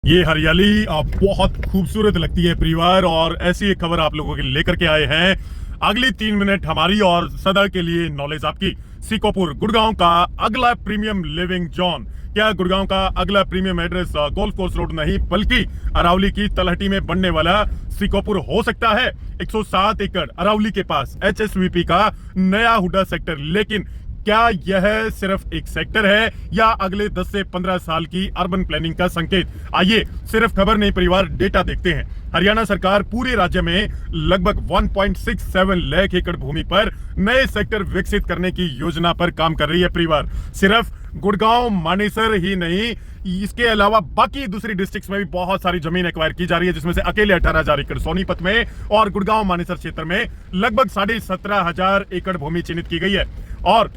ये हरियाली बहुत खूबसूरत लगती है परिवार, और ऐसी एक खबर आप लोगों के लिए लेकर के आए हैं। अगली 3 मिनट हमारी और सदा के लिए नॉलेज आपकी। सिकोपुर गुड़गांव का अगला प्रीमियम लिविंग जोन। क्या गुड़गांव का अगला premium address golf course road नहीं बल्कि अरावली की तलहटी में बनने वाला सिकोपुर हो सकता है? 107 एकड़ अरावली के पास HSVP का नया हुडा सेक्टर। लेकिन क्या यह सिर्फ एक सेक्टर है या अगले 10 से 15 साल की अर्बन प्लानिंग का संकेत? आइए सिर्फ खबर नहीं परिवार, डेटा देखते हैं। हरियाणा सरकार पूरे राज्य में लगभग 1.67 लाख एकड़ भूमि पर नए सेक्टर विकसित करने की योजना पर काम कर रही है परिवार। सिर्फ गुड़गांव मानेसर ही नहीं, इसके अलावा बाकी दूसरी डिस्ट्रिक्ट्स में भी बहुत सारी जमीन एक्वायर की जा रही है, जिसमें से अकेले 18,000 एकड़ सोनीपत में और गुड़गांव मानेसर क्षेत्र में लगभग 17,500 एकड़ भूमि चिन्हित की गई है। और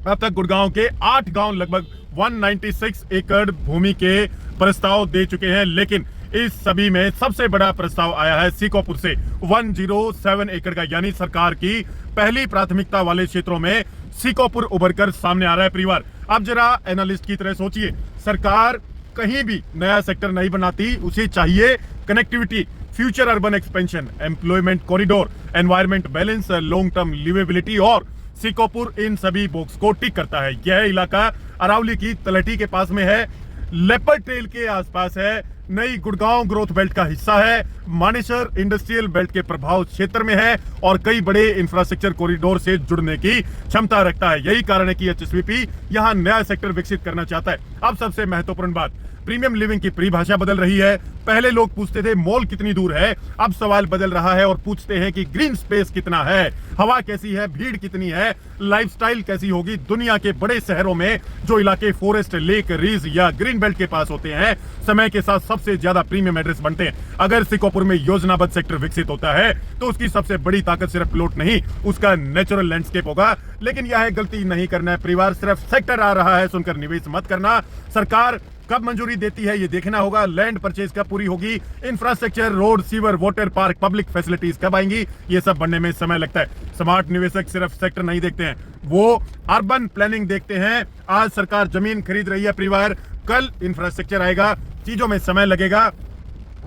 अब तक गुड़गांव के 8 गांव लगभग 196 एकड़ भूमि के प्रस्ताव दे चुके हैं। लेकिन इस सभी में सबसे बड़ा प्रस्ताव आया है सिकोपुर से 107 एकड़ का, यानी सरकार की पहली प्राथमिकता वाले क्षेत्रों में सिकोपुर उभरकर सामने आ रहा है परिवार। अब जरा एनालिस्ट की तरह सोचिए, सरकार कहीं भी नया सेक्टर नहीं बनाती, उसे चाहिए connectivity, future urban expansion, employment corridor, environment balance, long term liveability, और सिकोपुर इन सभी बॉक्स को टिक करता है। यह इलाका अरावली की तलहटी के पास में है, लेपर्ड ट्रेल के आसपास है, नई गुड़गांव ग्रोथ बेल्ट का हिस्सा है, मानेसर इंडस्ट्रियल बेल्ट के प्रभाव क्षेत्र में है और कई बड़े इंफ्रास्ट्रक्चर कॉरिडोर से जुड़ने की क्षमता रखता है। यही कारण है कि HSVP यहां नया सेक्टर विकसित करना चाहता है। अब सबसे महत्वपूर्ण बात, प्रीमियम लिविंग की परिभाषा बदल रही है। पहले लोग पूछते थे मॉल कितनी दूर है, अब सवाल बदल रहा है और पूछते हैं कि ग्रीन स्पेस कितना है, हवा कैसी है, भीड़ कितनी है, लाइफस्टाइल कैसी होगी। दुनिया के बड़े शहरों में जो इलाके फॉरेस्ट, लेक, रीज या ग्रीन बेल्ट के पास होते हैं, समय के साथ सबसे ज्यादा प्रीमियम एड्रेस बनते हैं। अगर सिकोपुर में योजनाबद्ध सेक्टर विकसित होता है तो उसकी सबसे बड़ी ताकत सिर्फ प्लॉट नहीं, उसका नेचुरल लैंडस्केप होगा। लेकिन यह गलती नहीं करना है परिवार, सिर्फ सेक्टर आ रहा है सुनकर निवेश मत करना। सरकार कब मंजूरी देती है ये देखना होगा, लैंड परचेज कब पूरी होगी, infrastructure, road, sewer, water park, public facilities कब आएंगी, ये सब बनने में समय लगता है। स्मार्ट निवेशक सिर्फ सेक्टर नहीं देखते हैं, वो अर्बन प्लानिंग देखते हैं। आज सरकार जमीन खरीद रही है परिवार, कल इंफ्रास्ट्रक्चर आएगा, चीजों में समय लगेगा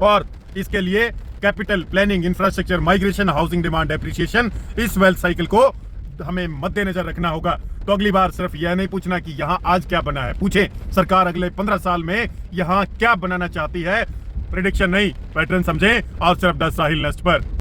और इसके लिए capital planning, infrastructure, migration, housing demand appreciation, इस वेल्थ साइकिल को हमें मद्देनजर रखना होगा। तो अगली बार सिर्फ यह नहीं पूछना कि यहाँ आज क्या बना है, पूछे सरकार अगले 15 साल में यहाँ क्या बनाना चाहती है। प्रेडिक्शन नहीं, पैटर्न समझें और सिर्फ द साहिल नेस्ट पर।